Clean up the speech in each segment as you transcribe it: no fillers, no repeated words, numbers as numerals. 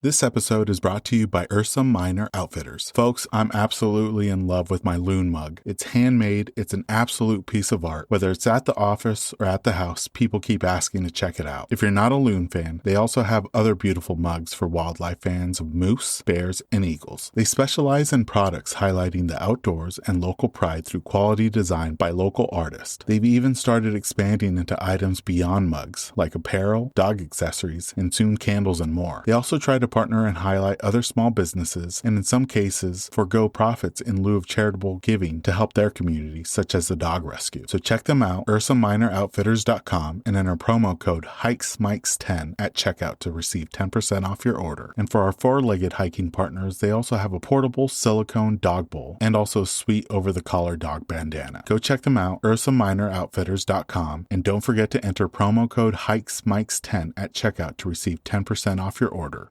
This episode is brought to you by Ursa Minor Outfitters. Folks, I'm absolutely in love with my loon mug. It's handmade, it's an absolute piece of art. Whether it's at the office or at the house, people keep asking to check it out. If you're not a loon fan, they also have other beautiful mugs for wildlife fans of moose, bears, and eagles. They specialize in products highlighting the outdoors and local pride through quality design by local artists. They've even started expanding into items beyond mugs, like apparel, dog accessories, and soon candles and more. They also try to partner and highlight other small businesses, and in some cases, forego profits in lieu of charitable giving to help their community, such as the dog rescue. So check them out, ursaminorouttfitters.com, and enter promo code HikesMikes10 at checkout to receive 10% off your order. And for our four-legged hiking partners, they also have a portable silicone dog bowl and also a sweet over-the-collar dog bandana. Go check them out, ursaminorouttfitters.com, and don't forget to enter promo code HikesMikes10 at checkout to receive 10% off your order.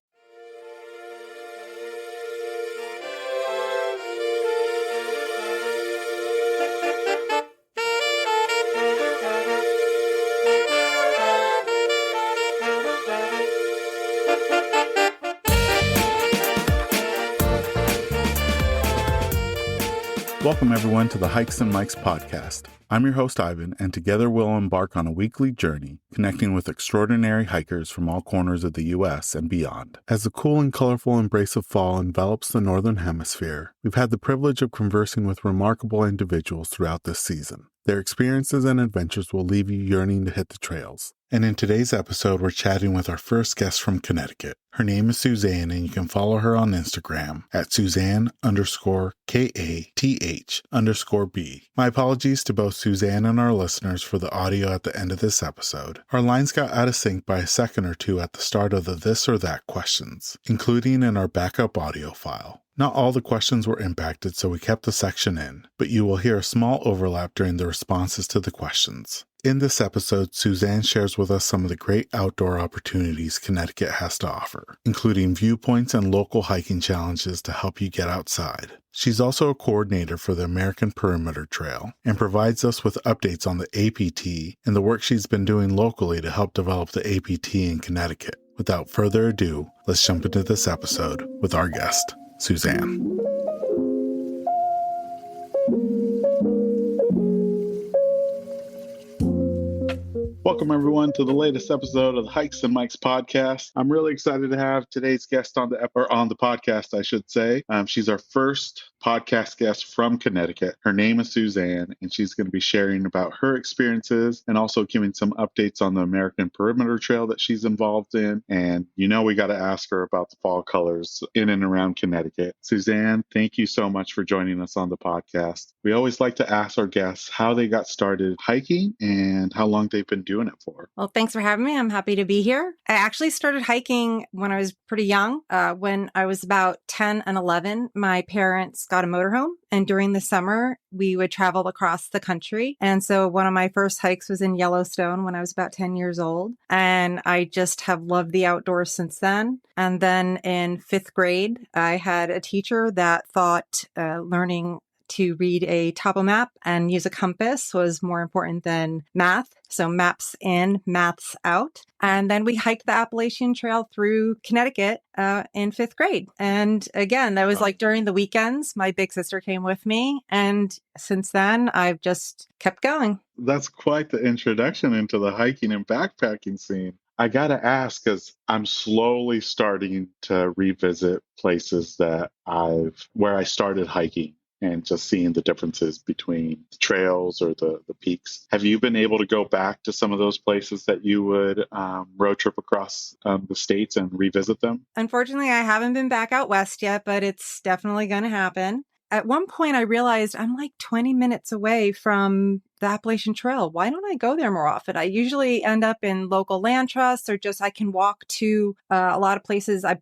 Welcome, everyone, to the Hikes and Mikes podcast. I'm your host, Ivan, and together we'll embark on a weekly journey connecting with extraordinary hikers from all corners of the U.S. and beyond. As the cool and colorful embrace of fall envelops the Northern Hemisphere, we've had the privilege of conversing with remarkable individuals throughout this season. Their experiences and adventures will leave you yearning to hit the trails. And in today's episode, we're chatting with our first guest from Connecticut. Her name is Suzanne, and you can follow her on Instagram at Suzanne_KATH_B. My apologies to both Suzanne and our listeners for the audio at the end of this episode. Our lines got out of sync by a second or two at the start of the this or that questions, including in our backup audio file. Not all the questions were impacted, so we kept the section in, but you will hear a small overlap during the responses to the questions. In this episode, Suzanne shares with us some of the great outdoor opportunities Connecticut has to offer, including viewpoints and local hiking challenges to help you get outside. She's also a coordinator for the American Perimeter Trail and provides us with updates on the APT and the work she's been doing locally to help develop the APT in Connecticut. Without further ado, let's jump into this episode with our guest, Suzanne. Welcome, everyone, to the latest episode of the Hikes and Mikes podcast. I'm really excited to have today's guest on the podcast, I should say. She's our first podcast guest from Connecticut. Her name is Suzanne, and she's going to be sharing about her experiences and also giving some updates on the American Perimeter Trail that she's involved in. And we got to ask her about the fall colors in and around Connecticut. Suzanne, thank you so much for joining us on the podcast. We always like to ask our guests how they got started hiking and how long they've been doing it for. Well, thanks for having me. I'm happy to be here. I actually started hiking when I was pretty young. When I was about 10 and 11, my parents got a motorhome, and during the summer, we would travel across the country. And so one of my first hikes was in Yellowstone when I was about 10 years old. And I just have loved the outdoors since then. And then in fifth grade, I had a teacher that thought learning to read a topo map and use a compass was more important than math. So maps in, maths out. And then we hiked the Appalachian Trail through Connecticut in fifth grade. And again, that was like during the weekends. My big sister came with me. And since then, I've just kept going. That's quite the introduction into the hiking and backpacking scene. I got to ask, because I'm slowly starting to revisit places where I started hiking, and just seeing the differences between the trails or the peaks. Have you been able to go back to some of those places that you would road trip across the states and revisit them? Unfortunately, I haven't been back out west yet, but it's definitely going to happen. At one point, I realized I'm like 20 minutes away from the Appalachian Trail. Why don't I go there more often? I usually end up in local land trusts, or just I can walk to a lot of places. I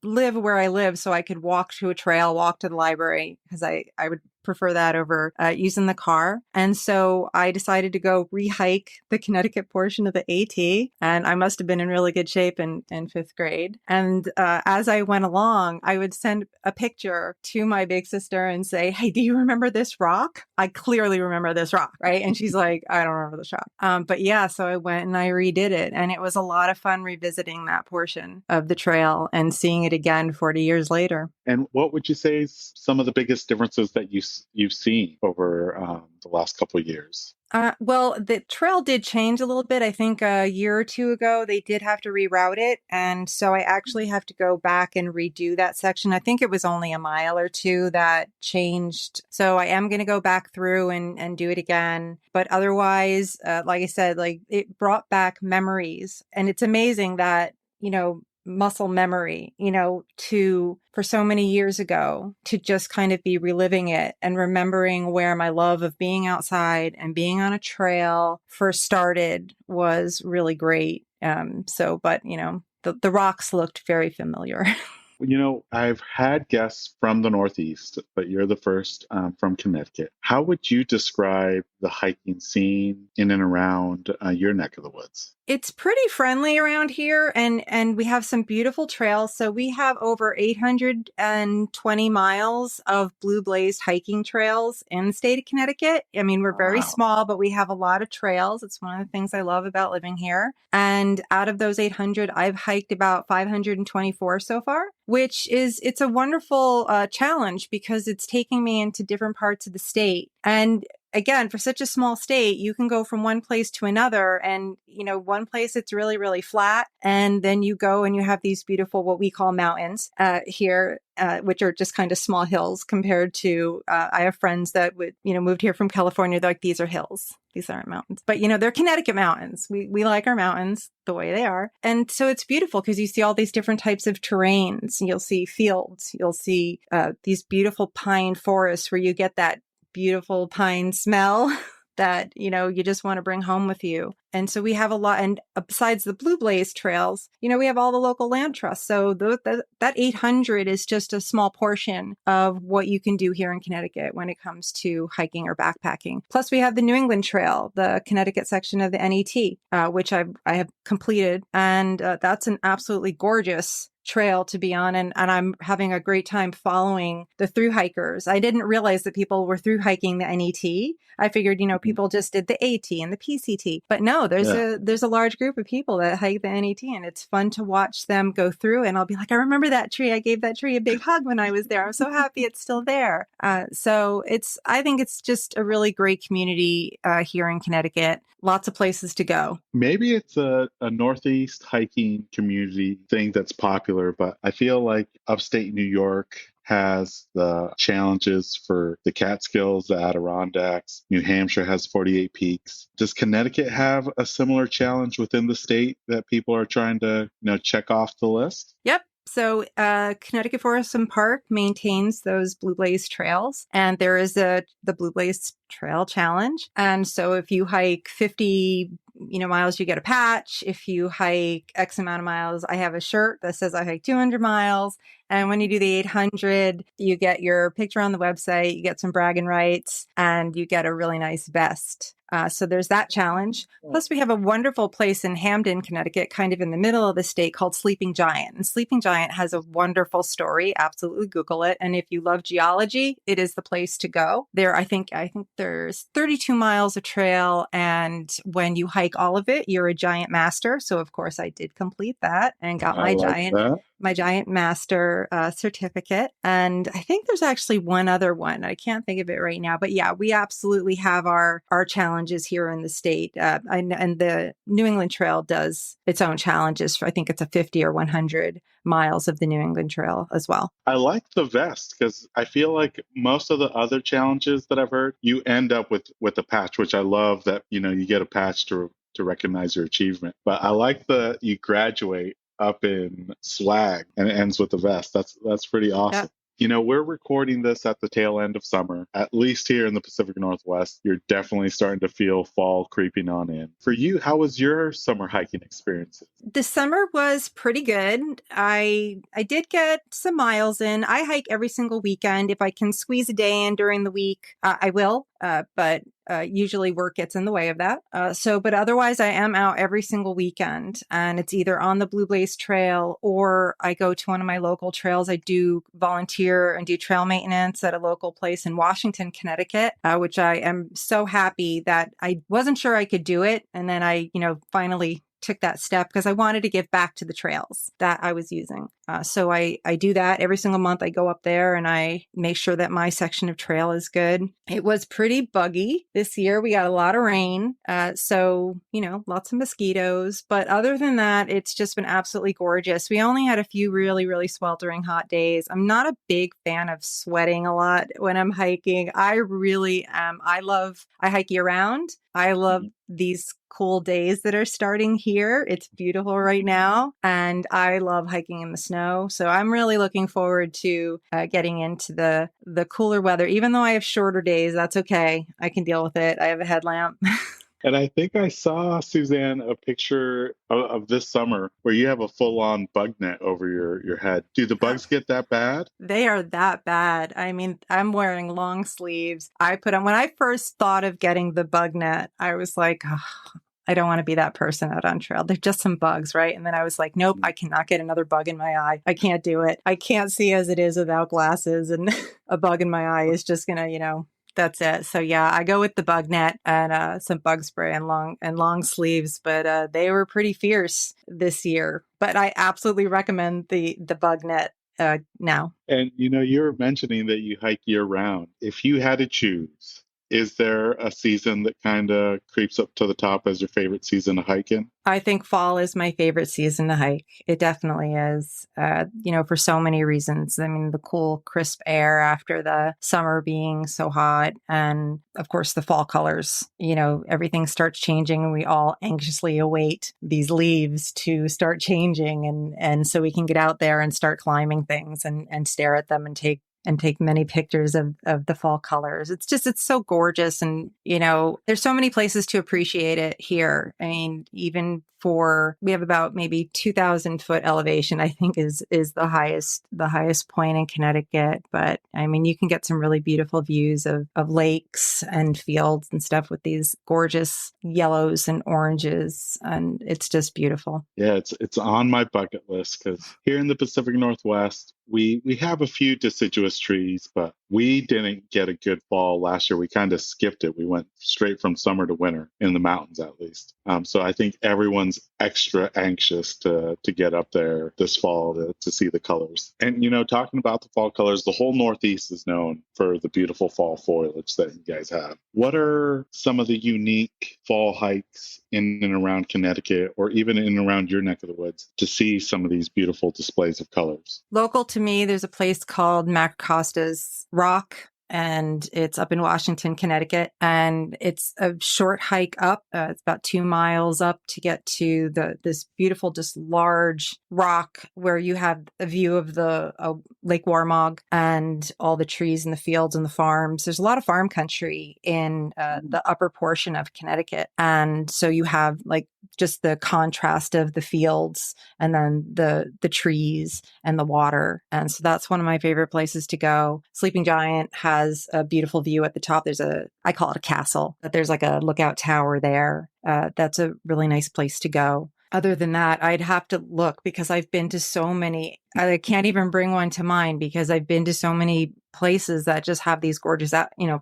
live where I live, so I could walk to a trail, walk to the library, because I would prefer that over using the car. And so I decided to go re-hike the Connecticut portion of the AT. And I must have been in really good shape in fifth grade. And as I went along, I would send a picture to my big sister and say, hey, do you remember this rock? I clearly remember this rock, right? right? And she's like, I don't remember the shop. But yeah, so I went and I redid it. And it was a lot of fun revisiting that portion of the trail and seeing it again 40 years later. And what would you say is some of the biggest differences that you've seen over the last couple of years? Well, the trail did change a little bit. I think a year or two ago, they did have to reroute it. And so I actually have to go back and redo that section. I think it was only a mile or two that changed. So I am going to go back through and do it again. But otherwise, like I said, like it brought back memories. And it's amazing that, muscle memory, for so many years ago to just kind of be reliving it and remembering where my love of being outside and being on a trail first started was really great. But the rocks looked very familiar. I've had guests from the Northeast, but you're the first from Connecticut. How would you describe the hiking scene in and around your neck of the woods? It's pretty friendly around here, and we have some beautiful trails. So we have over 820 miles of blue blazed hiking trails in the state of Connecticut. I mean, we're very small, but we have a lot of trails. It's one of the things I love about living here. And out of those 800, I've hiked about 524 so far, it's a wonderful challenge because it's taking me into different parts of the state. And again, for such a small state, you can go from one place to another. And, one place it's really, really flat. And then you go and you have these beautiful, what we call mountains here, which are just kind of small hills compared to, I have friends that moved here from California. They're like, these are hills. These aren't mountains. But, they're Connecticut mountains. We like our mountains the way they are. And so it's beautiful because you see all these different types of terrains. You'll see fields. You'll see these beautiful pine forests where you get that beautiful pine smell that, you just want to bring home with you. And so we have a lot. And besides the Blue Blaze trails, we have all the local land trusts. So that 800 is just a small portion of what you can do here in Connecticut when it comes to hiking or backpacking. Plus, we have the New England Trail, the Connecticut section of the NET, which I have completed. And that's an absolutely gorgeous trail to be on. And I'm having a great time following the thru hikers. I didn't realize that people were thru hiking the NET. I figured, people just did the AT and the PCT, but no, there's a large group of people that hike the NET, and it's fun to watch them go through. And I'll be like, I remember that tree. I gave that tree a big hug when I was there. I'm so happy it's still there. So I think it's just a really great community here in Connecticut. Lots of places to go. Maybe it's a Northeast hiking community thing that's popular, but I feel like upstate New York has the challenges for the Catskills, the Adirondacks. New Hampshire has 48 peaks. Does Connecticut have a similar challenge within the state that people are trying to, check off the list? Yep. So Connecticut Forest and Park maintains those Blue Blaze trails, and there is the Blue Blaze Trail Challenge. And so if you hike 50 miles, you get a patch. If you hike X amount of miles, I have a shirt that says I hiked 200 miles. And when you do the 800, you get your picture on the website, you get some bragging rights, and you get a really nice vest. So there's that challenge. Plus, we have a wonderful place in Hamden, Connecticut, kind of in the middle of the state called Sleeping Giant. And Sleeping Giant has a wonderful story. Absolutely Google it. And if you love geology, it is the place to go. I think there's 32 miles of trail. And when you hike all of it, you're a giant master. So of course I did complete that and got my giant master certificate. And I think there's actually one other one. I can't think of it right now, but yeah, we absolutely have our challenges here in the state. And the New England Trail does its own challenges for, I think it's a 50 or 100 miles of the New England Trail as well. I like the vest because I feel like most of the other challenges that I've heard, you end up with a patch, which I love that, you get a patch to recognize your achievement. But I like you graduate up in swag and it ends with the vest. That's pretty awesome. Yeah. We're recording this at the tail end of summer. At least here in the Pacific Northwest, you're definitely starting to feel fall creeping on in. For you, how was your summer hiking experiences? The summer was pretty good. I did get some miles in. I hike every single weekend. If I can squeeze a day in during the week, I will. But usually work gets in the way of that. But otherwise I am out every single weekend, and it's either on the Blue Blaze Trail or I go to one of my local trails. I do volunteer and do trail maintenance at a local place in Washington, Connecticut, which I am so happy that I wasn't sure I could do it. And then I, finally took that step because I wanted to give back to the trails that I was using. So I do that every single month. I go up there and I make sure that my section of trail is good. It was pretty buggy this year. We got a lot of rain. So, lots of mosquitoes. But other than that, it's just been absolutely gorgeous. We only had a few really, really sweltering hot days. I'm not a big fan of sweating a lot when I'm hiking. I really am. I hike year round. I love these cool days that are starting here. It's beautiful right now. And I love hiking in the snow. So I'm really looking forward to getting into the cooler weather. Even though I have shorter days, that's okay. I can deal with it. I have a headlamp. And I think I saw, Suzanne, a picture of this summer where you have a full-on bug net over your head. Do the bugs get that bad? They are that bad. I mean, I'm wearing long sleeves. When I first thought of getting the bug net, I was like, oh, I don't want to be that person out on trail. They're just some bugs, right? And then I was like, nope, I cannot get another bug in my eye. I can't do it. I can't see as it is without glasses, and a bug in my eye is just gonna, that's it. So yeah, I go with the bug net and some bug spray and long sleeves, but they were pretty fierce this year. But I absolutely recommend the bug net now. And you're mentioning that you hike year round. If you had to choose, is there a season that kind of creeps up to the top as your favorite season to hike in? I think fall is my favorite season to hike. It definitely is, for so many reasons. I mean, the cool, crisp air after the summer being so hot. And of course, the fall colors, everything starts changing and we all anxiously await these leaves to start changing. And so we can get out there and start climbing things and stare at them and take many pictures of the fall colors. It's so gorgeous. And, there's so many places to appreciate it here. I mean, even we have about maybe 2,000 foot elevation, I think is the highest point in Connecticut. But I mean, you can get some really beautiful views of lakes and fields and stuff with these gorgeous yellows and oranges. And it's just beautiful. Yeah, it's on my bucket list because here in the Pacific Northwest, we have a few deciduous trees, but we didn't get a good fall last year. We kind of skipped it. We went straight from summer to winter in the mountains, at least. So I think everyone's extra anxious to get up there this fall to see the colors. And, talking about the fall colors, the whole Northeast is known for the beautiful fall foliage that you guys have. What are some of the unique fall hikes in and around Connecticut, or even in and around your neck of the woods, to see some of these beautiful displays of colors? Local to me, there's a place called Macacosta's Rock, and it's up in Washington, Connecticut. And it's a short hike up. It's about 2 miles up to get to this beautiful, just large rock where you have a view of the Lake Warmog and all the trees and the fields and the farms. There's a lot of farm country in the upper portion of Connecticut. And so you have just the contrast of the fields and then the trees and the water. And so that's one of my favorite places to go. Sleeping Giant has a beautiful view at the top. I call it a castle, but there's a lookout tower there. That's a really nice place to go. Other than that, I'd have to look because I've been to so many. I can't even bring one to mind because I've been to so many places that just have these gorgeous,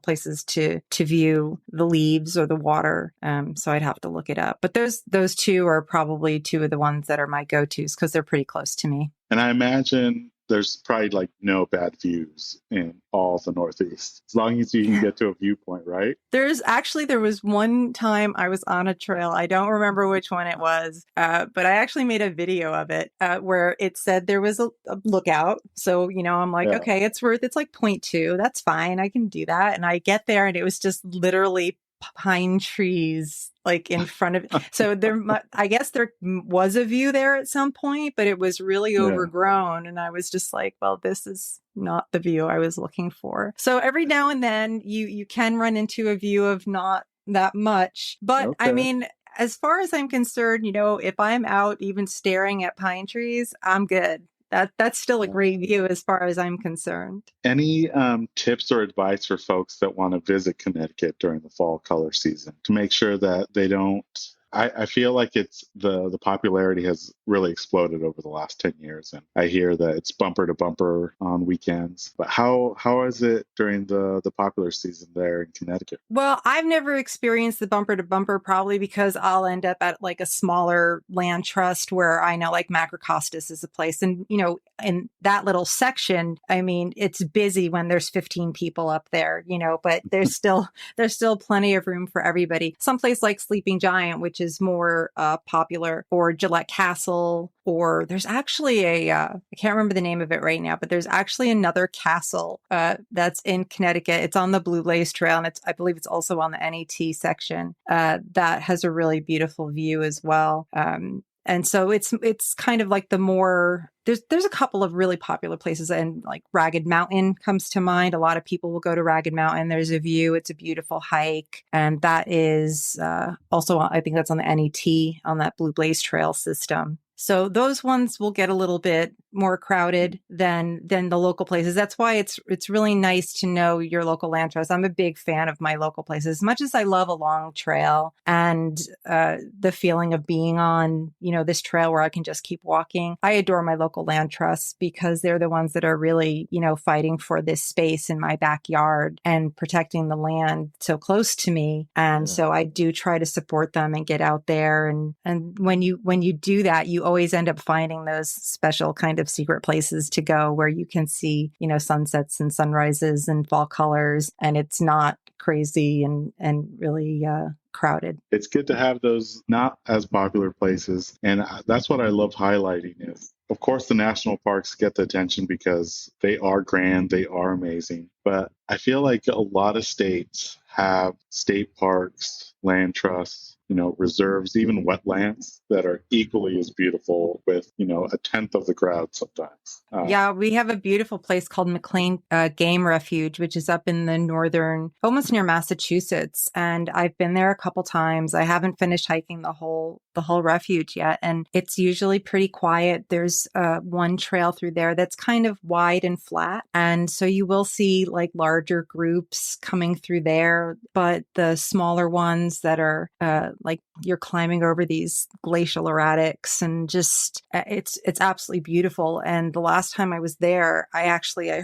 places to view the leaves or the water. So I'd have to look it up. But those two are probably two of the ones that are my go-tos because they're pretty close to me. And I imagine there's probably no bad views in all the Northeast, as long as you can get to a viewpoint, right? There was one time I was on a trail. I don't remember which one it was, but I actually made a video of it where it said there was a lookout. So, I'm like, okay, it's like 0.2. That's fine. I can do that. And I get there and it was just literally pine trees in front of it. So I guess there was a view there at some point, but it was really overgrown. And I was just like, well, this is not the view I was looking for. So every now and then you can run into a view of not that much. But okay. I mean, as far as I'm concerned, if I'm out even staring at pine trees, I'm good. That's still a Yeah. great view as far as I'm concerned. Any tips or advice for folks that want to visit Connecticut during the fall color season to make sure that they don't? I feel like it's the popularity has really exploded over the last 10 years, and I hear that it's bumper to bumper on weekends. But how is it during the popular season there in Connecticut? Well, I've never experienced the bumper to bumper, probably because I'll end up at like a smaller land trust where I know like Macrocostas is a place. And, in that little section, I mean, it's busy when there's 15 people up there, but there's still plenty of room for everybody. Someplace like Sleeping Giant, which is more popular, or Gillette Castle, or there's actually I can't remember the name of it right now, but there's actually another castle that's in Connecticut. It's on the Blue Lace Trail, and I believe it's also on the NET section that has a really beautiful view as well. And so it's kind of like the more there's a couple of really popular places, and like Ragged Mountain comes to mind. A lot of people will go to Ragged Mountain. There's a view. It's a beautiful hike. And that is also, I think that's on the NET on that Blue Blaze Trail system. So those ones will get a little bit more crowded than the local places. That's why it's really nice to know your local land trust. I'm a big fan of my local places. As much as I love a long trail and the feeling of being on, this trail where I can just keep walking, I adore my local land trusts because they're the ones that are really, fighting for this space in my backyard and protecting the land so close to me. And so I do try to support them and get out there. And when you do that, you always end up finding those special kind of secret places to go where you can see, sunsets and sunrises and fall colors, and it's not crazy and really crowded. It's good to have those not as popular places, and that's what I love highlighting is, of course, the national parks get the attention because they are grand, they are amazing, but I feel like a lot of states have state parks, land trusts, reserves, even wetlands that are equally as beautiful with, a tenth of the crowd sometimes. Yeah, we have a beautiful place called McLean Game Refuge, which is up in the northern, almost near Massachusetts. And I've been there a couple times. I haven't finished hiking the whole refuge yet. And it's usually pretty quiet. There's one trail through there that's kind of wide and flat. And so you will see like larger groups coming through there, but the smaller ones that are like you're climbing over these glacial erratics, and just it's absolutely beautiful. And the last time I was there, I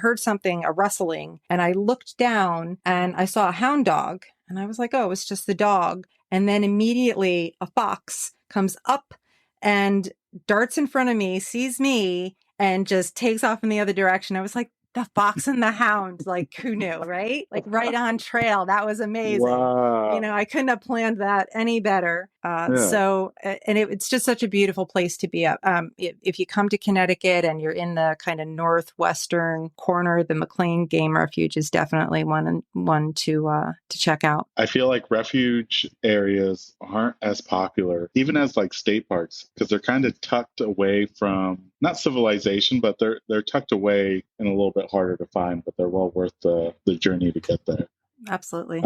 heard something, a rustling, and I looked down and I saw a hound dog, and I was like, oh, it's just the dog. And then immediately a fox comes up and darts in front of me, sees me, and just takes off in the other direction. I was like, the fox and the hound, like who knew, right? Like right on trail. That was amazing. Wow. I couldn't have planned that any better. So, and it's just such a beautiful place to be at. If you come to Connecticut and you're in the kind of northwestern corner, the McLean Game Refuge is definitely one to check out. I feel like refuge areas aren't as popular, even as like state parks, because they're kind of tucked away from not civilization, but they're tucked away and a little bit harder to find, but they're well worth the journey to get there. Absolutely.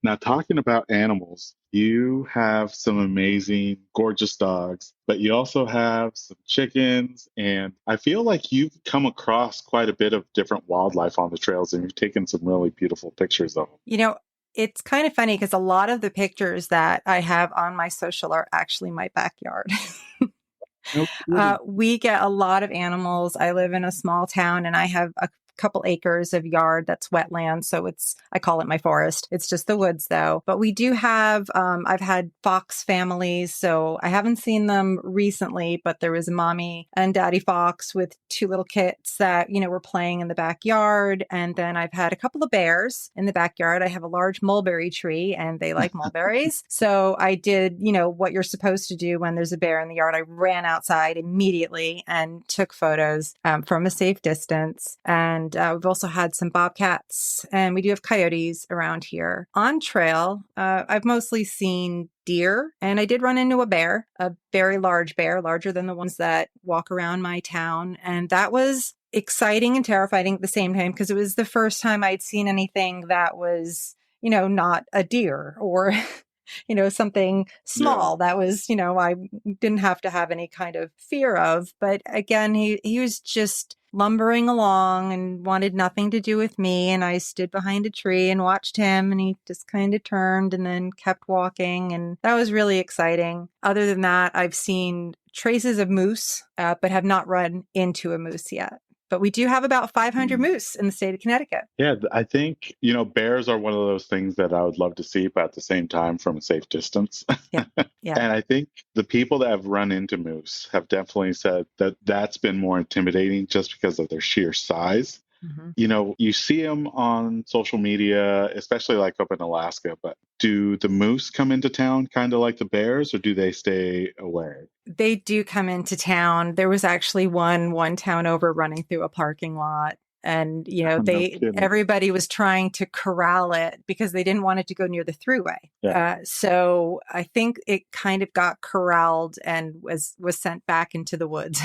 Now, talking about animals, you have some amazing, gorgeous dogs, but you also have some chickens. And I feel like you've come across quite a bit of different wildlife on the trails, and you've taken some really beautiful pictures of them. It's kind of funny because a lot of the pictures that I have on my social are actually my backyard. We get a lot of animals. I live in a small town and I have a couple acres of yard that's wetland. So I call it my forest. It's just the woods though. But we do have, I've had fox families. So I haven't seen them recently, but there was a mommy and daddy fox with two little kits that, were playing in the backyard. And then I've had a couple of bears in the backyard. I have a large mulberry tree and they like mulberries. So I did, what you're supposed to do when there's a bear in the yard. I ran outside immediately and took photos from a safe distance. And we've also had some bobcats, and we do have coyotes around here. On trail, I've mostly seen deer, and I did run into a bear, a very large bear, larger than the ones that walk around my town. And that was exciting and terrifying at the same time because it was the first time I'd seen anything that was, not a deer or something Yeah. small that was, I didn't have to have any kind of fear of. But again, he was just lumbering along and wanted nothing to do with me. And I stood behind a tree and watched him, and he just kind of turned and then kept walking. And that was really exciting. Other than that, I've seen traces of moose, but have not run into a moose yet. But we do have about 500 moose in the state of Connecticut. Yeah, I think, bears are one of those things that I would love to see, but at the same time from a safe distance. Yeah. Yeah. And I think the people that have run into moose have definitely said that that's been more intimidating just because of their sheer size. Mm-hmm. You see them on social media, especially like up in Alaska, but do the moose come into town kind of like the bears, or do they stay away? They do come into town. There was actually one town over running through a parking lot. And, No kidding. everybody was trying to corral it because they didn't want it to go near the thruway. Yeah. So I think it kind of got corralled and was sent back into the woods.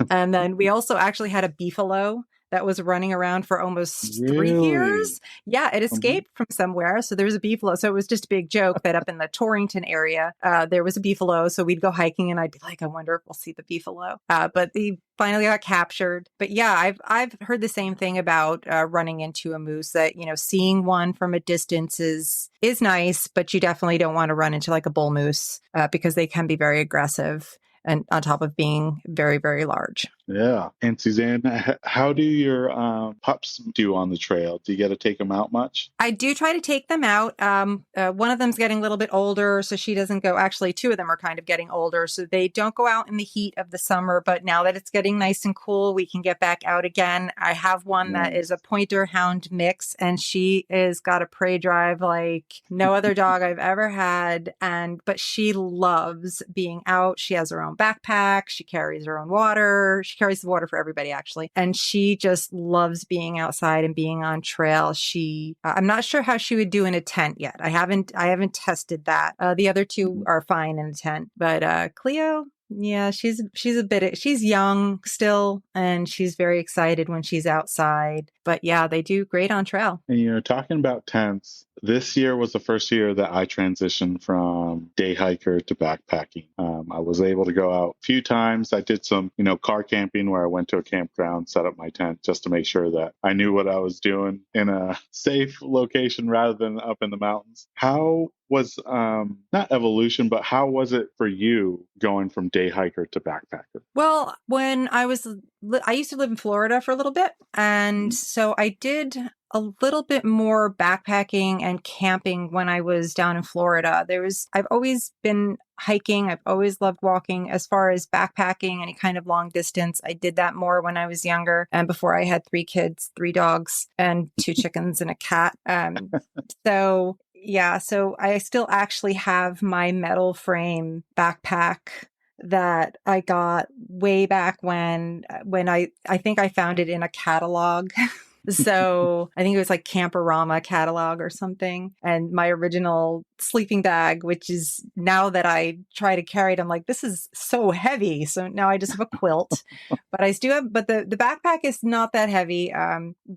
And then we also actually had a beefalo that was running around for almost 3 years. Yeah, it escaped from somewhere. So there was a beefalo. So it was just a big joke that up in the Torrington area, there was a beefalo. So we'd go hiking and I'd be like, I wonder if we'll see the beefalo. But he finally got captured. But yeah, I've heard the same thing about running into a moose, that, seeing one from a distance is nice, but you definitely don't want to run into like a bull moose because they can be very aggressive, and on top of being very, very large. Yeah. And Suzanne, how do your pups do on the trail? Do you get to take them out much? I do try to take them out. One of them's getting a little bit older, so she doesn't go. Actually, 2 of them are kind of getting older, so they don't go out in the heat of the summer. But now that it's getting nice and cool, we can get back out again. I have one that is a pointer hound mix, and she is got a prey drive like no other dog I've ever had. But she loves being out. She has her own backpack. She carries her own water. She carries the water for everybody, actually. And she just loves being outside and being on trail. I'm not sure how she would do in a tent yet. I haven't tested that. The other 2 are fine in a tent, but Cleo, yeah, she's young still, and she's very excited when she's outside. But yeah, they do great on trail. And talking about tents, this year was the first year that I transitioned from day hiker to backpacking. I was able to go out a few times. I did some, car camping where I went to a campground, set up my tent just to make sure that I knew what I was doing in a safe location rather than up in the mountains. How was, not evolution, but how was it for you going from day hiker to backpacker? Well, when I used to live in Florida for a little bit. And so I did a little bit more backpacking and camping when I was down in Florida. I've always been hiking. I've always loved walking. As far as backpacking, any kind of long distance, I did that more when I was younger and before I had 3 kids, 3 dogs, and 2 chickens and a cat. So yeah, so I still actually have my metal frame backpack that I got way back when I think I found it in a catalog. So I think it was like Camperama catalog or something. And my original sleeping bag, which is now that I try to carry it, I'm like, this is so heavy. So now I just have a quilt, but the backpack is not that heavy.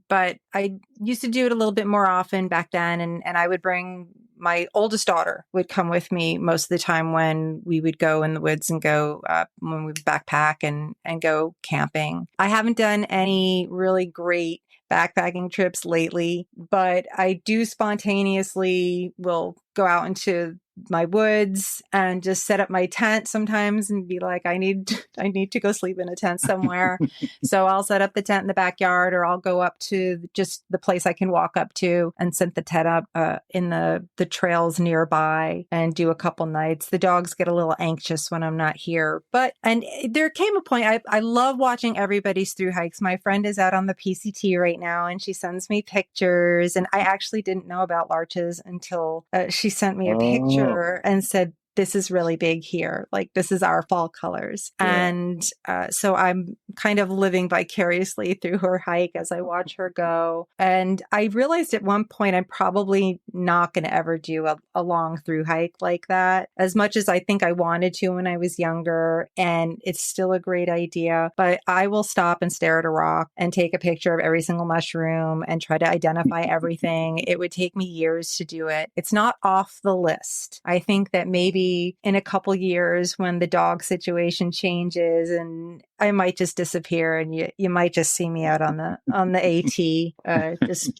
But I used to do it a little bit more often back then. And I would bring my oldest daughter would come with me most of the time when we would go in the woods and go when we would backpack and go camping. I haven't done any really great backpacking trips lately, but I do spontaneously will go out into my woods and just set up my tent sometimes and be like, I need to go sleep in a tent somewhere. So I'll set up the tent in the backyard, or I'll go up to just the place I can walk up to and set the tent up in the trails nearby and do a couple nights. The dogs get a little anxious when I'm not here, and there came a point, I love watching everybody's through hikes. My friend is out on the PCT right now and she sends me pictures, and I actually didn't know about larches until she sent me a picture and said, this is really big here. Like, this is our fall colors. Yeah. And so I'm kind of living vicariously through her hike as I watch her go. And I realized at one point, I'm probably not going to ever do a long through hike like that, as much as I think I wanted to when I was younger. And it's still a great idea, but I will stop and stare at a rock and take a picture of every single mushroom and try to identify everything. It would take me years to do it. It's not off the list. I think that maybe in a couple years when the dog situation changes, and I might just disappear, and you might just see me out on the AT,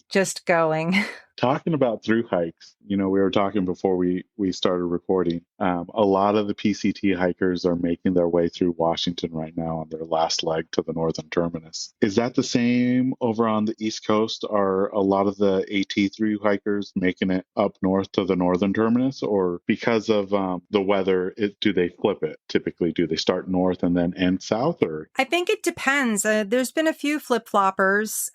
just going. Talking about through hikes, we were talking before we started recording. A lot of the PCT hikers are making their way through Washington right now on their last leg to the northern terminus. Is that the same over on the East Coast? Are a lot of the AT through hikers making it up north to the northern terminus, or because of the weather, do they flip it? Typically, do they start north and then end south? Or I think it depends. There's been a few flip-floppers,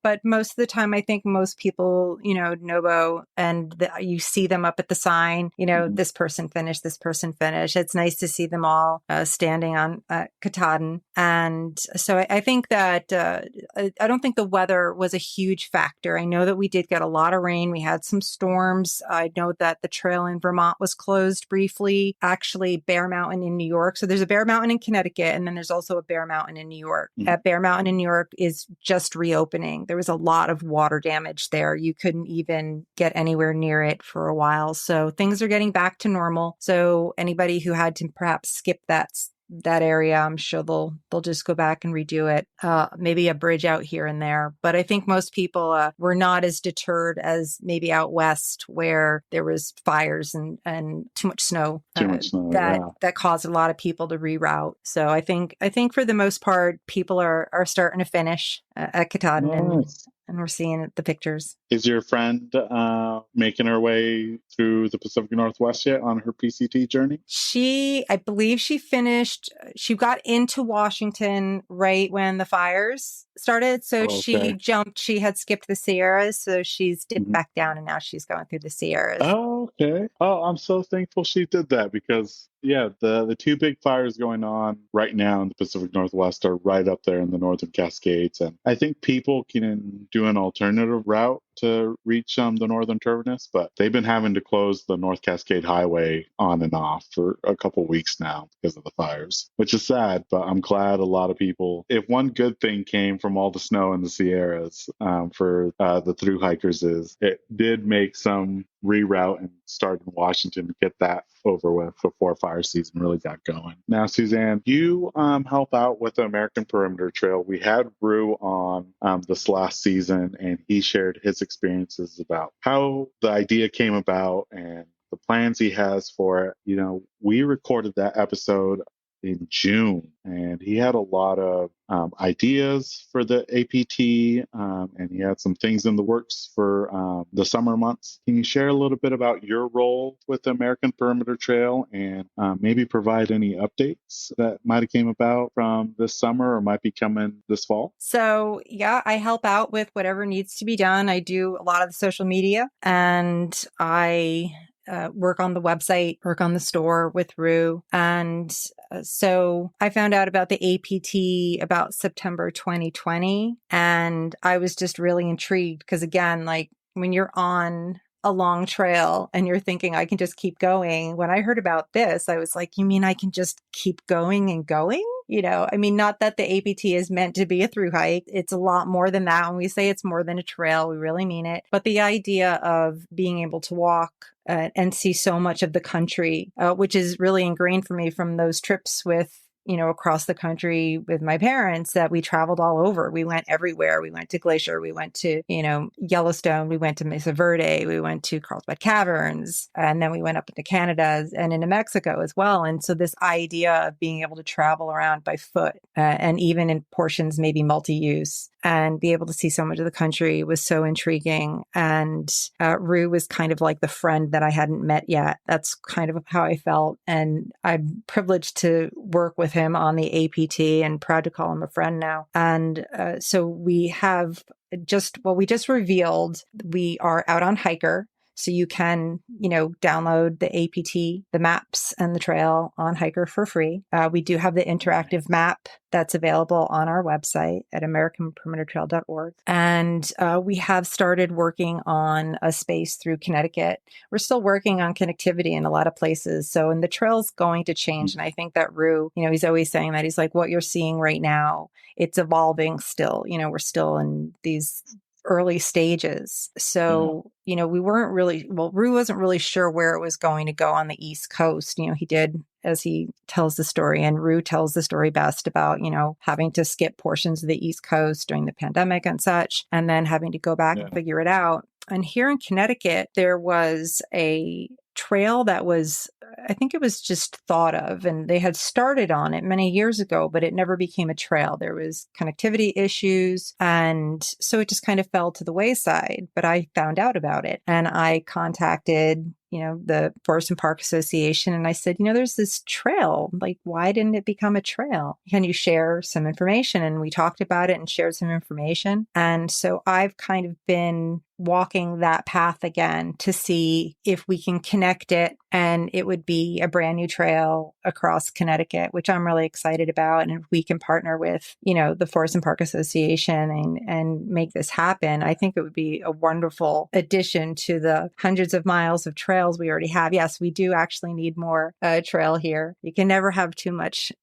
but most of the time, I think most people, Nobo, and you see them up at the sign, this person finished, this person finished. It's nice to see them all standing on Katahdin. And so I think that I don't think the weather was a huge factor. I know that we did get a lot of rain. We had some storms. I know that the trail in Vermont was closed briefly. Actually, Bear Mountain in New York. So there's a Bear Mountain in Connecticut, and then there's also a Bear Mountain in New York. Bear Mountain in New York is just reopening. There was a lot of water damage there. You couldn't even get anywhere near it for a while. So things are getting back to normal. So anybody who had to perhaps skip that area, I'm sure they'll just go back and redo it. Maybe a bridge out here and there. But I think most people were not as deterred as maybe out west, where there was fires and too much snow. That caused a lot of people to reroute. So I think for the most part, people are starting to finish at Katahdin. Nice. And we're seeing the pictures. Is your friend making her way through the Pacific Northwest yet on her PCT journey? I believe she finished. She got into Washington right when the fires started. So she jumped. She had skipped the Sierras. So she's dipped back down, and now she's going through the Sierras. Oh, okay. Oh, I'm so thankful she did that, because the two big fires going on right now in the Pacific Northwest are right up there in the Northern Cascades. And I think people can do an alternative route to reach the northern terminus, but they've been having to close the North Cascade Highway on and off for a couple weeks now because of the fires, which is sad. But I'm glad a lot of people, if one good thing came from all the snow in the Sierras for the through hikers, is it did make some reroute and start in Washington to get that over with before fire season really got going. Now, Suzanne, you help out with the American Perimeter Trail. We had Rue on this last season, and he shared his experiences about how the idea came about and the plans he has for it. We recorded that episode in June, and he had a lot of ideas for the APT, and he had some things in the works for the summer months. Can you share a little bit about your role with the American Perimeter Trail, and maybe provide any updates that might have came about from this summer or might be coming this fall? So I help out with whatever needs to be done. I do a lot of the social media, and I work on the website, work on the store with Rue. And so I found out about the APT about September 2020. And I was just really intrigued because, again, like when you're on a long trail and you're thinking, I can just keep going. When I heard about this, I was like, you mean I can just keep going and going? Not that the APT is meant to be a through hike. It's a lot more than that. When we say it's more than a trail, we really mean it. But the idea of being able to walk and see so much of the country, which is really ingrained for me from those trips with across the country with my parents, that we traveled all over. We went everywhere. We went to Glacier. We went to, Yellowstone. We went to Mesa Verde. We went to Carlsbad Caverns. And then we went up into Canada and into Mexico as well. And so this idea of being able to travel around by foot and even in portions, maybe multi-use, and be able to see so much of the country was so intriguing. And Rue was kind of like the friend that I hadn't met yet. That's kind of how I felt. And I'm privileged to work with him on the APT and proud to call him a friend now. And so we just revealed we are out on Hiker. So you can, download the APT, the maps and the trail on Hiker for free. We do have the interactive map that's available on our website at americanperimetertrail.org. And we have started working on a space through Connecticut. We're still working on connectivity in a lot of places. So, and the trail's going to change. And I think that Rue, he's always saying that. He's like, what you're seeing right now, it's evolving still. We're still in these early stages. So, we weren't really, Rue wasn't really sure where it was going to go on the East Coast. He did, as he tells the story, and Rue tells the story best about, having to skip portions of the East Coast during the pandemic and such, and then having to go back and figure it out. And here in Connecticut, there was a trail that was, I think it was just thought of, and they had started on it many years ago, but it never became a trail. There was connectivity issues. And so it just kind of fell to the wayside, but I found out about it and I contacted the Forest and Park Association. And I said, there's this trail. Like, why didn't it become a trail? Can you share some information? And we talked about it and shared some information. And so I've kind of been walking that path again to see if we can connect it and it would be a brand new trail across Connecticut, which I'm really excited about. And if we can partner with, the Forest and Park Association and make this happen, I think it would be a wonderful addition to the hundreds of miles of trails we already have. Yes, we do actually need more trail here. You can never have too much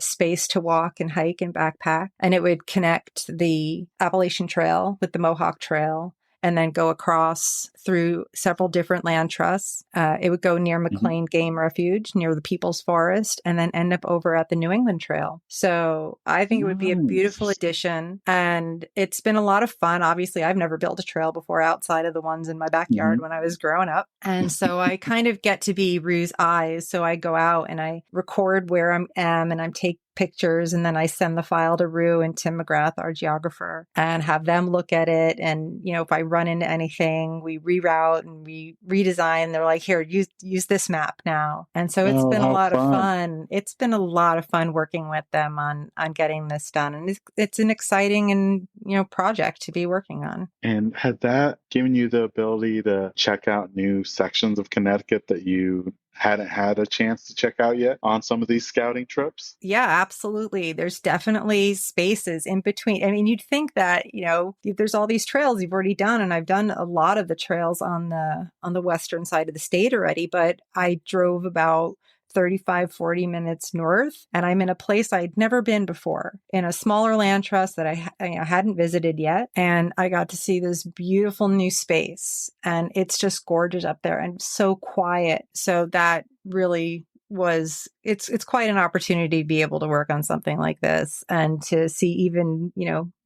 space to walk and hike and backpack. And it would connect the Appalachian Trail with the Mohawk Trail and then go across through several different land trusts. It would go near McLean Game Refuge, near the People's Forest, and then end up over at the New England Trail. So I think it would be a beautiful addition. And it's been a lot of fun. Obviously, I've never built a trail before outside of the ones in my backyard when I was growing up. And so I kind of get to be Rue's eyes. So I go out and I record where I am and I take pictures, and then I send the file to Rue and Tim McGrath, our geographer, and have them look at it. And, if I run into anything, we reroute and we redesign. They're like, here, use this map now. And so it's been a lot of fun. It's been a lot of fun working with them on getting this done. And it's an exciting and, project to be working on. And had that given you the ability to check out new sections of Connecticut that you hadn't had a chance to check out yet on some of these scouting trips? Yeah, absolutely. There's definitely spaces in between. I mean, you'd think that, there's all these trails you've already done, and I've done a lot of the trails on the western side of the state already, but I drove about 35, 40 minutes north, and I'm in a place I'd never been before, in a smaller land trust that I hadn't visited yet. And I got to see this beautiful new space, and it's just gorgeous up there and so quiet. So that really was, it's quite an opportunity to be able to work on something like this and to see even,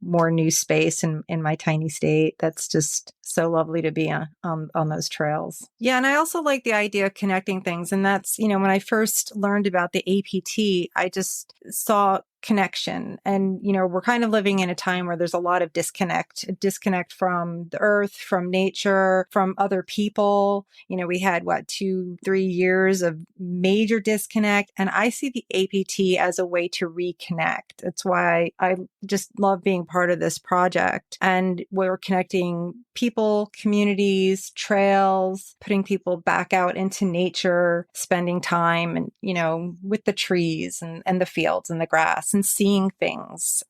more new space in my tiny state. That's just so lovely to be on those trails. Yeah. And I also like the idea of connecting things. And that's, when I first learned about the APT, I just saw connection. And, we're kind of living in a time where there's a lot of disconnect from the earth, from nature, from other people. We had 2-3 years of major disconnect. And I see the APT as a way to reconnect. That's why I just love being part of this project. And we're connecting people, communities, trails, putting people back out into nature, spending time and, with the trees and the fields and the grass and seeing things,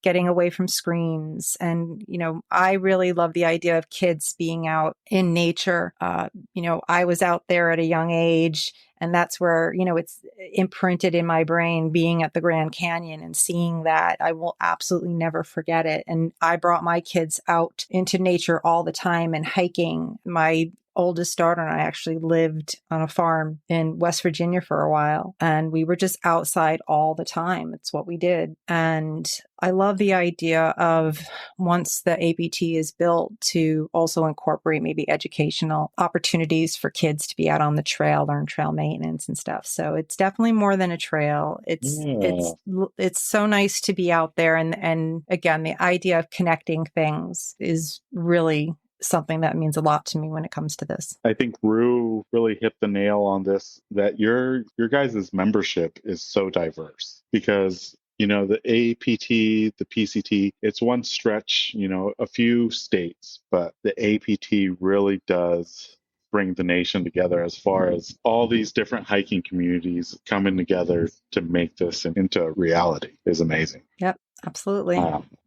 getting away from screens. And, I really love the idea of kids being out in nature. I was out there at a young age, and that's where, it's imprinted in my brain, being at the Grand Canyon and seeing that. I will absolutely never forget it. And I brought my kids out into nature all the time and hiking. My oldest daughter and I actually lived on a farm in West Virginia for a while, and we were just outside all the time. It's what we did. And I love the idea of, once the APT is built, to also incorporate maybe educational opportunities for kids to be out on the trail, learn trail maintenance and stuff. So it's definitely more than a trail. It's so nice to be out there. And again, the idea of connecting things is really something that means a lot to me when it comes to this. I think Rue really hit the nail on this, that your guys' membership is so diverse, because The APT, the PCT, it's one stretch, a few states, but the APT really does bring the nation together as far as all these different hiking communities coming together to make this into reality is amazing. Yep, absolutely.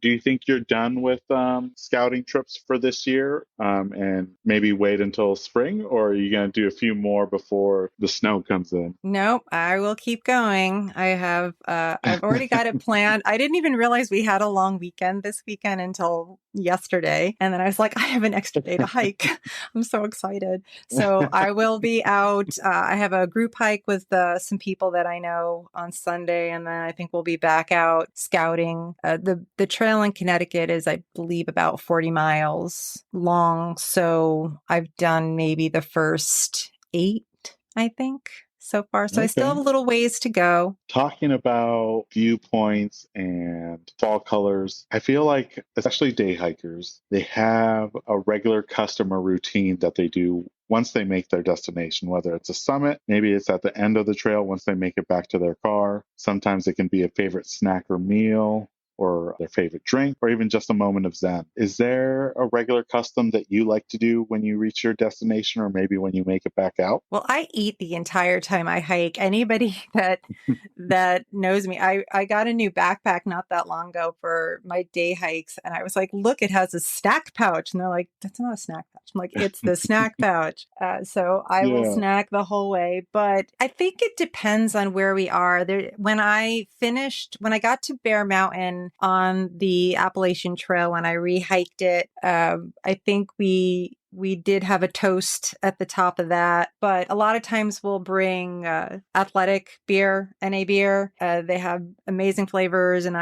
Do you think you're done with scouting trips for this year and maybe wait until spring, or are you going to do a few more before the snow comes in? Nope, I will keep going. I've already got it planned. I didn't even realize we had a long weekend this weekend until yesterday. And then I was like, I have an extra day to hike. I'm so excited. So I will be out. I have a group hike with some people that I know on Sunday. And then I think we'll be back out scouting. The trail in Connecticut is, I believe, about 40 miles long. So I've done maybe the first 8, I think, so far. So I still have a little ways to go. Talking about viewpoints and fall colors, I feel like, especially day hikers, they have a regular customer routine that they do once they make their destination, whether it's a summit, maybe it's at the end of the trail once they make it back to their car. Sometimes it can be a favorite snack or meal, or their favorite drink, or even just a moment of zen. Is there a regular custom that you like to do when you reach your destination, or maybe when you make it back out? Well, I eat the entire time I hike. Anybody that knows me, I got a new backpack not that long ago for my day hikes, and I was like, look, it has a snack pouch. And they're like, that's not a snack pouch. I'm like, it's the snack pouch. So I will snack the whole way. But I think it depends on where we are. When I got to Bear Mountain on the Appalachian Trail, when I rehiked it, I think we did have a toast at the top of that, but a lot of times we'll bring athletic beer, NA beer. They have amazing flavors, and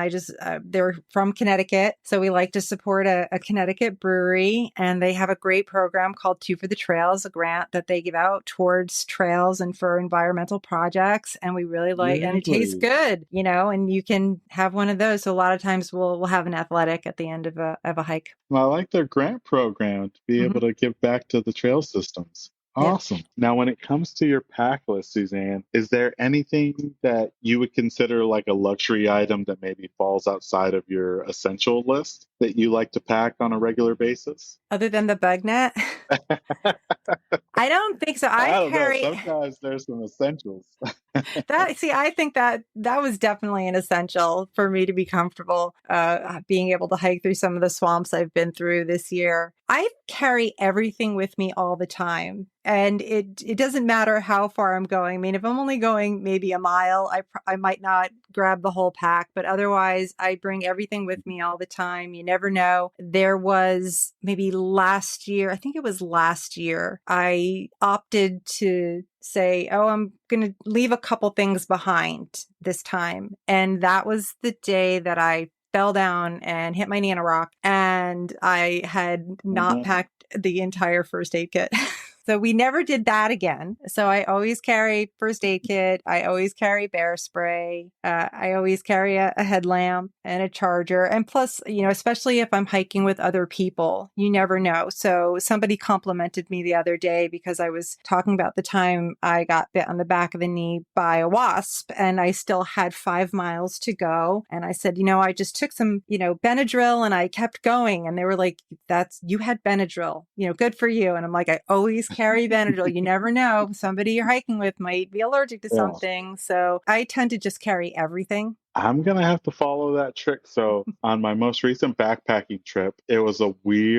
they're from Connecticut, so we like to support a Connecticut brewery, and they have a great program called Two for the Trails, a grant that they give out towards trails and for environmental projects, and we really like, and it tastes good, and you can have one of those. So a lot of times we'll have an athletic at the end of a hike. Well, I like their grant program to be able to give back to the trail systems. Awesome. Yep. Now, when it comes to your pack list, Suzanne, is there anything that you would consider like a luxury item that maybe falls outside of your essential list that you like to pack on a regular basis? Other than the bug net? I don't think so. I don't know. Sometimes there's some essentials. I think that was definitely an essential for me to be comfortable, being able to hike through some of the swamps I've been through this year. I carry everything with me all the time. And it doesn't matter how far I'm going. I mean, if I'm only going maybe a mile, I might not grab the whole pack, but otherwise I bring everything with me all the time. You never know. There was maybe last year, I think it was last year, I opted to say, oh, I'm going to leave a couple things behind this time. And that was the day that I fell down and hit my knee on a rock, and I had not packed the entire first aid kit. So we never did that again. So I always carry first aid kit. I always carry bear spray. I always carry a headlamp and a charger. And plus, especially if I'm hiking with other people, you never know. So somebody complimented me the other day because I was talking about the time I got bit on the back of the knee by a wasp, and I still had 5 miles to go. And I said, I just took some, Benadryl, and I kept going. And they were like, you had Benadryl, good for you. And I'm like, I always carry Benadryl. You never know. Somebody you're hiking with might be allergic to something. So I tend to just carry everything. I'm going to have to follow that trick. So on my most recent backpacking trip, it was we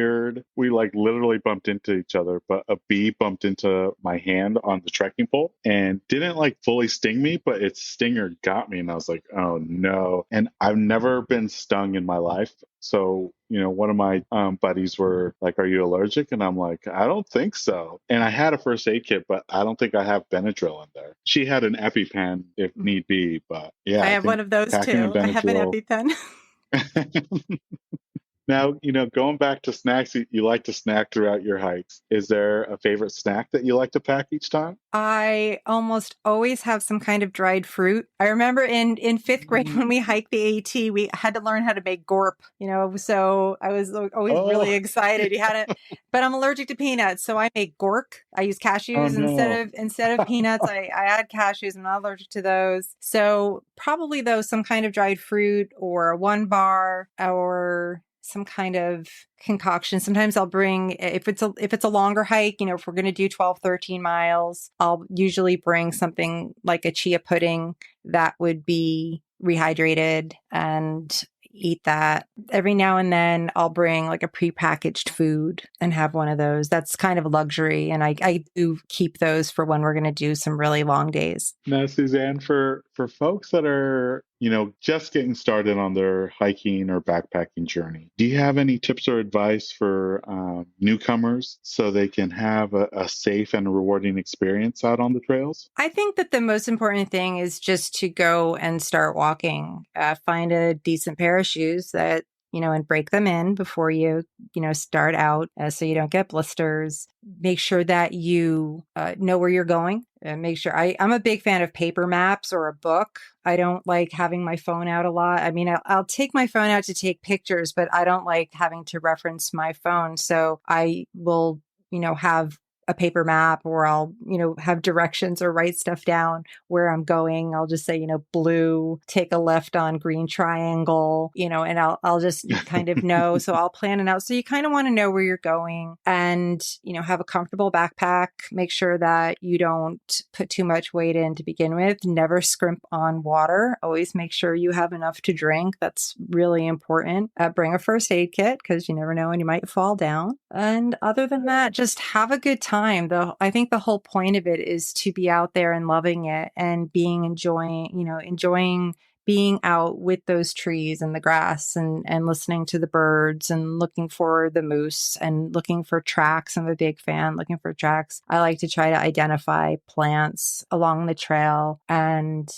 literally bumped into each other, but a bee bumped into my hand on the trekking pole and didn't fully sting me, but its stinger got me. And I was like, oh no. And I've never been stung in my life. So, one of my buddies were like, are you allergic? And I'm like, I don't think so. And I had a first aid kit, but I don't think I have Benadryl in there. She had an EpiPen if need be, but yeah. I have one of those too. I have an EpiPen. Now, going back to snacks, you like to snack throughout your hikes. Is there a favorite snack that you like to pack each time? I almost always have some kind of dried fruit. I remember in fifth grade when we hiked the AT, we had to learn how to make gorp, so I was always really Oh, excited. You had it, but I'm allergic to peanuts, so I make gork. I use oh cashews no. instead of peanuts. I add cashews. I'm not allergic to those. So probably though some kind of dried fruit or a one bar or some kind of concoction. Sometimes I'll bring, if it's a longer hike, if we're going to do 12, 13 miles, I'll usually bring something like a chia pudding that would be rehydrated and eat that. Every now and then I'll bring like a prepackaged food and have one of those. That's kind of a luxury. And I do keep those for when we're going to do some really long days. Now, Suzanne, for folks that are, just getting started on their hiking or backpacking journey, do you have any tips or advice for newcomers so they can have a safe and rewarding experience out on the trails? I think that the most important thing is just to go and start walking. Find a decent pair of shoes that, and break them in before you, start out so you don't get blisters. Make sure that you know where you're going. Make sure I'm a big fan of paper maps or a book. I don't like having my phone out a lot. I mean, I'll take my phone out to take pictures, but I don't like having to reference my phone. So I will, have a paper map, or I'll, have directions or write stuff down where I'm going. I'll just say, blue, take a left on green triangle, and I'll just kind of know. So I'll plan it out. So you kind of want to know where you're going and, have a comfortable backpack. Make sure that you don't put too much weight in to begin with. Never scrimp on water. Always make sure you have enough to drink. That's really important. Bring a first aid kit because you never know when you might fall down. And other than that, just have a good time. I think the whole point of it is to be out there and loving it and enjoying being out with those trees and the grass and listening to the birds and looking for the moose and looking for tracks. I'm a big fan looking for tracks. I like to try to identify plants along the trail and,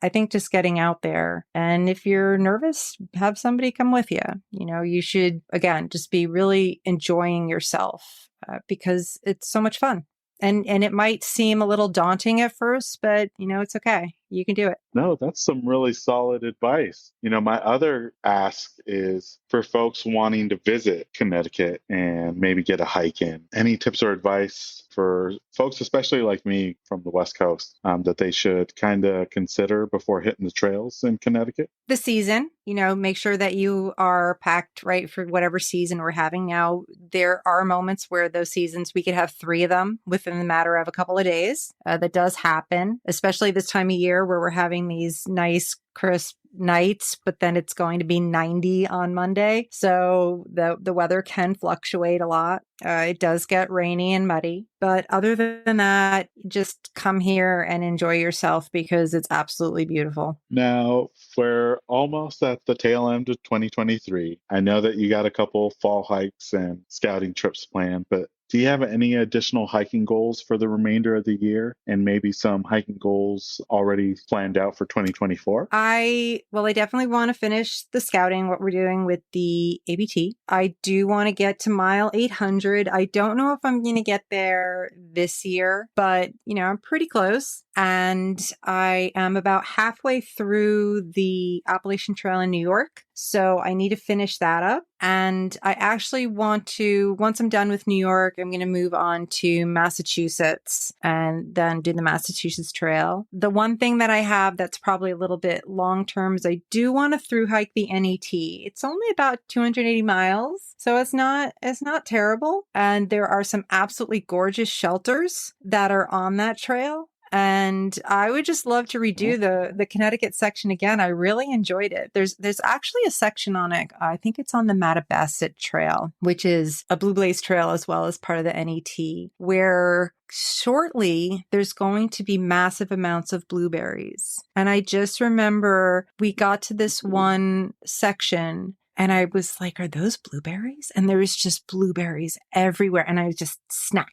I think just getting out there. And if you're nervous, have somebody come with you. You should, again, just be really enjoying yourself because it's so much fun. And it might seem a little daunting at first, but it's okay. You can do it. No, that's some really solid advice. My other ask is for folks wanting to visit Connecticut and maybe get a hike in. Any tips or advice for folks, especially like me from the West Coast, that they should kind of consider before hitting the trails in Connecticut? The season, make sure that you are packed right for whatever season we're having now. There are moments where those seasons, we could have 3 of them within the matter of a couple of days. That does happen, especially this time of year where we're having these nice, crisp nights, but then it's going to be 90 on Monday. So the weather can fluctuate a lot. It does get rainy and muddy, but other than that, just come here and enjoy yourself because it's absolutely beautiful. Now, we're almost at the tail end of 2023. I know that you got a couple fall hikes and scouting trips planned, but do you have any additional hiking goals for the remainder of the year and maybe some hiking goals already planned out for 2024? I definitely want to finish the scouting, what we're doing with the ABT. I do want to get to mile 800. I don't know if I'm going to get there this year, but I'm pretty close. And I am about halfway through the Appalachian Trail in New York. So I need to finish that up. And I actually want to, once I'm done with New York, I'm going to move on to Massachusetts and then do the Massachusetts Trail. The one thing that I have that's probably a little bit long term is I do want to through hike the NET. It's only about 280 miles. So it's not terrible. And there are some absolutely gorgeous shelters that are on that trail. And I would just love to redo the Connecticut section again. I really enjoyed it. There's actually a section on it. I think it's on the Mattabesset Trail, which is a Blue Blaze Trail as well as part of the NET, where shortly there's going to be massive amounts of blueberries. And I just remember we got to this one section And I was like, are those blueberries? And there was just blueberries everywhere. And I was just snack.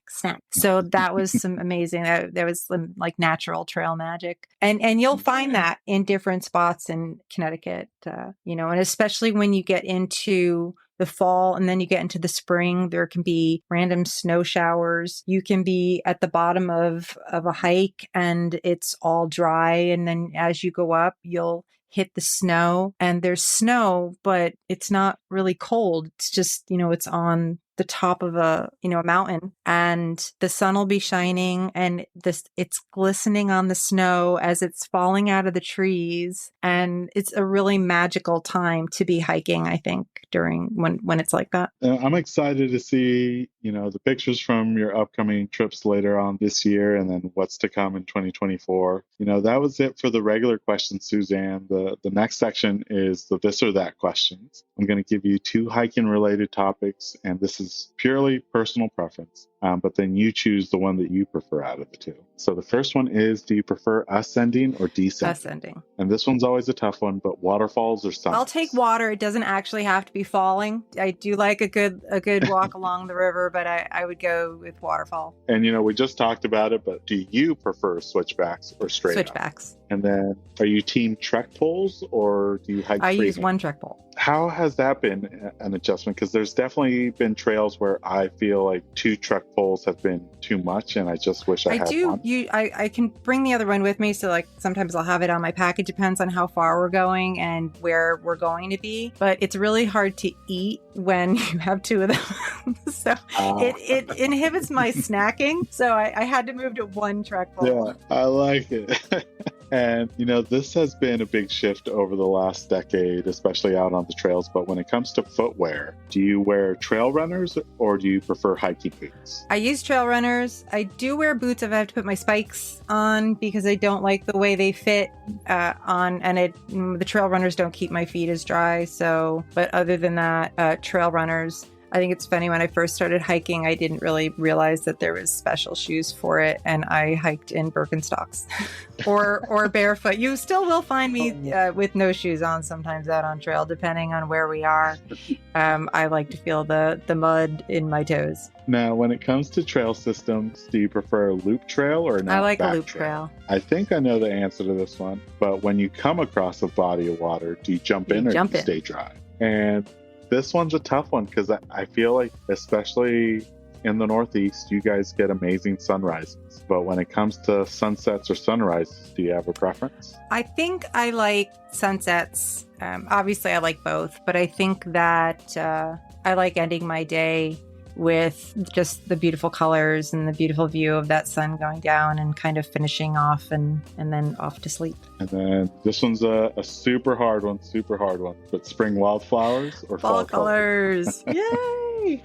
So that was some amazing, there was some like natural trail magic. And you'll find that in different spots in Connecticut, and especially when you get into the fall and then you get into the spring, there can be random snow showers. You can be at the bottom of a hike and it's all dry. And then as you go up, you'll hit the snow and there's snow, but it's not really cold. It's just, it's on the top of a mountain, and the sun will be shining and it's glistening on the snow as it's falling out of the trees. And it's a really magical time to be hiking, I think, during when it's like that. I'm excited to see, the pictures from your upcoming trips later on this year and then what's to come in 2024. That was it for the regular questions, Suzanne. The next section is the this or that questions. I'm going to give you 2 hiking related topics, and this is purely personal preference. But then you choose the one that you prefer out of the 2. So the first one is, do you prefer ascending or descending? Ascending. And this one's always a tough one, but waterfalls or summits? I'll take water. It doesn't actually have to be falling. I do like a good walk along the river, but I would go with waterfall. And we just talked about it, but do you prefer switchbacks or straight Switchbacks. Up? And then are you team trek poles or do you hike I freehand? use one trek pole. How has that been an adjustment? Because there's definitely been trails where I feel like 2 trek poles have been too much, and I just wish I had one. I can bring the other one with me, so like sometimes I'll have it on my pack. It depends on how far we're going and where we're going to be. But it's really hard to eat when you have 2 of them. So it inhibits my snacking. So I had to move to one trek pole. Yeah, I like it. And, this has been a big shift over the last decade, especially out on the trails. But when it comes to footwear, do you wear trail runners or do you prefer hiking boots? I use trail runners. I do wear boots if I have to put my spikes on because I don't like the way they fit on. And the trail runners don't keep my feet as dry. So, but other than that, trail runners. I think it's funny, when I first started hiking, I didn't really realize that there was special shoes for it, and I hiked in Birkenstocks or barefoot. You still will find me with no shoes on sometimes out on trail, depending on where we are. I like to feel the mud in my toes. Now, when it comes to trail systems, do you prefer a loop trail or an I like a loop trail. I think I know the answer to this one, but when you come across a body of water, do you jump in or do you stay dry? And this one's a tough one because I feel like, especially in the Northeast, you guys get amazing sunrises. But when it comes to sunsets or sunrises, do you have a preference? I think I like sunsets. Obviously, I like both, but I think that I like ending my day with just the beautiful colors and the beautiful view of that sun going down and kind of finishing off and then off to sleep. And then this one's a super hard one. But spring wildflowers or fall colors. Yay!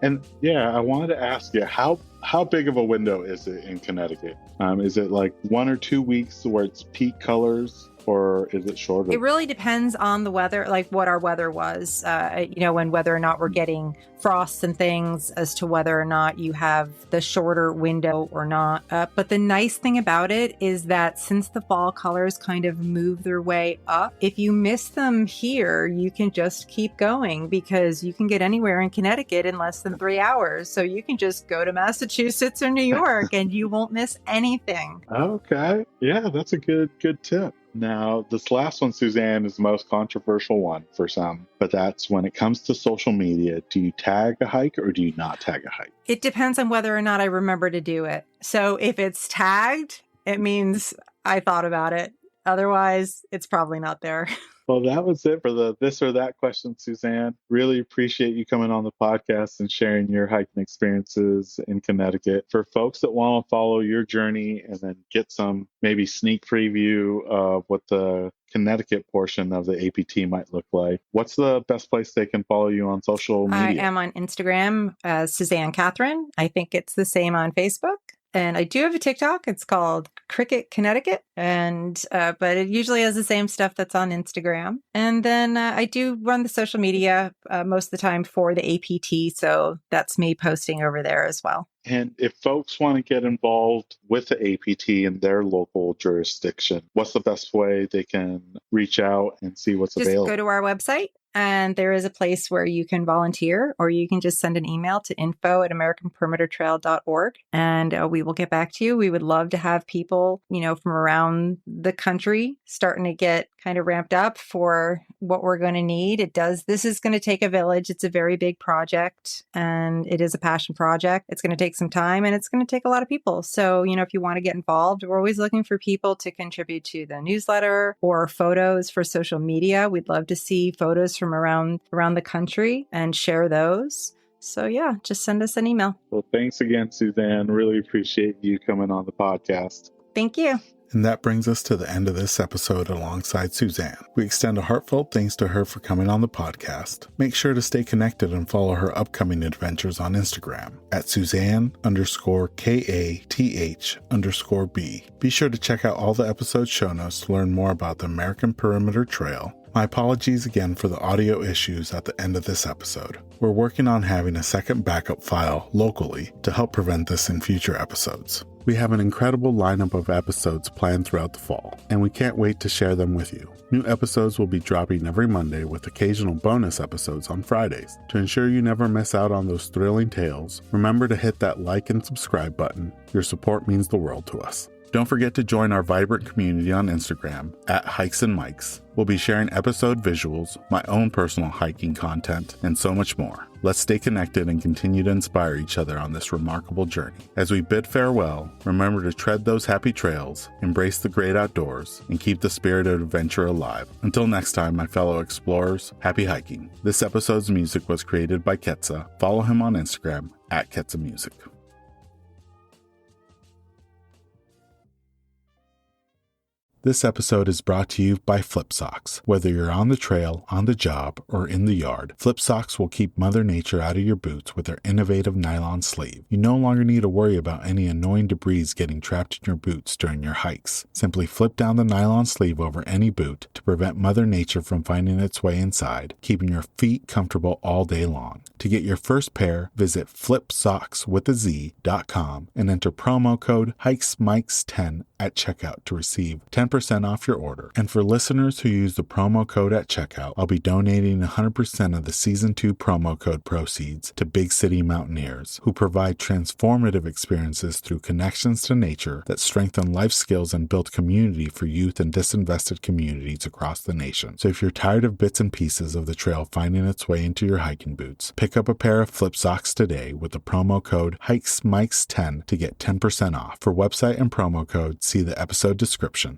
And yeah, I wanted to ask you, how big of a window is it in Connecticut? Is it like 1 or 2 weeks where it's peak colors? Or is it shorter? It really depends on the weather, like what our weather was, and whether or not we're getting frosts and things as to whether or not you have the shorter window or not. But the nice thing about it is that since the fall colors kind of move their way up, if you miss them here, you can just keep going because you can get anywhere in Connecticut in less than 3 hours. So you can just go to Massachusetts or New York and you won't miss anything. Okay. Yeah, that's a good tip. Now, this last one, Suzanne, is the most controversial one for some, but that's when it comes to social media. Do you tag a hike or do you not tag a hike? It depends on whether or not I remember to do it. So if it's tagged, it means I thought about it. Otherwise, it's probably not there. Well, that was it for the this or that question, Suzanne. Really appreciate you coming on the podcast and sharing your hiking experiences in Connecticut. For folks that want to follow your journey and then get some maybe sneak preview of what the Connecticut portion of the APT might look like, what's the best place they can follow you on social media? I am on Instagram as Suzanne Catherine. I think it's the same on Facebook. And I do have a TikTok. It's called Cricket Connecticut. And but it usually has the same stuff that's on Instagram. And then I do run the social media most of the time for the APT. So that's me posting over there as well. And if folks want to get involved with the APT in their local jurisdiction, what's the best way they can reach out and see what's Just available? go to our website. And there is a place where you can volunteer, or you can just send an email to info@americanperimetertrail.org, and we will get back to you. We would love to have people, from around the country starting to get kind of ramped up for what we're going to need. This is going to take a village. It's a very big project, and it is a passion project. It's going to take some time, and it's going to take a lot of people. So, if you want to get involved, we're always looking for people to contribute to the newsletter or photos for social media. We'd love to see photos from around the country and share those. So yeah, just send us an email. Well, thanks again, Suzanne. Really appreciate you coming on the podcast. Thank you. And that brings us to the end of this episode alongside Suzanne. We extend a heartfelt thanks to her for coming on the podcast. Make sure to stay connected and follow her upcoming adventures on Instagram at Suzanne_KATH_B. Be sure to check out all the episode show notes to learn more about the American Perimeter Trail. My apologies again for the audio issues at the end of this episode. We're working on having a second backup file locally to help prevent this in future episodes. We have an incredible lineup of episodes planned throughout the fall, and we can't wait to share them with you. New episodes will be dropping every Monday with occasional bonus episodes on Fridays. To ensure you never miss out on those thrilling tales, remember to hit that like and subscribe button. Your support means the world to us. Don't forget to join our vibrant community on Instagram at Hikes and Mics. We'll be sharing episode visuals, my own personal hiking content, and so much more. Let's stay connected and continue to inspire each other on this remarkable journey. As we bid farewell, remember to tread those happy trails, embrace the great outdoors, and keep the spirit of adventure alive. Until next time, my fellow explorers, happy hiking. This episode's music was created by Ketsa. Follow him on Instagram at Ketsa Music. This episode is brought to you by Flip Socks. Whether you're on the trail, on the job, or in the yard, Flip Socks will keep Mother Nature out of your boots with their innovative nylon sleeve. You no longer need to worry about any annoying debris getting trapped in your boots during your hikes. Simply flip down the nylon sleeve over any boot to prevent Mother Nature from finding its way inside, keeping your feet comfortable all day long. To get your first pair, visit flipsockswithaz.com and enter promo code HikesMikes10 at checkout to receive 10% off your order. And for listeners who use the promo code at checkout, I'll be donating 100% of the Season 2 promo code proceeds to Big City Mountaineers, who provide transformative experiences through connections to nature that strengthen life skills and build community for youth and disinvested communities across the nation. So if you're tired of bits and pieces of the trail finding its way into your hiking boots, pick up a pair of Flip Socks today with the promo code HikesMikes10 to get 10% off. For website and promo code, see the episode description.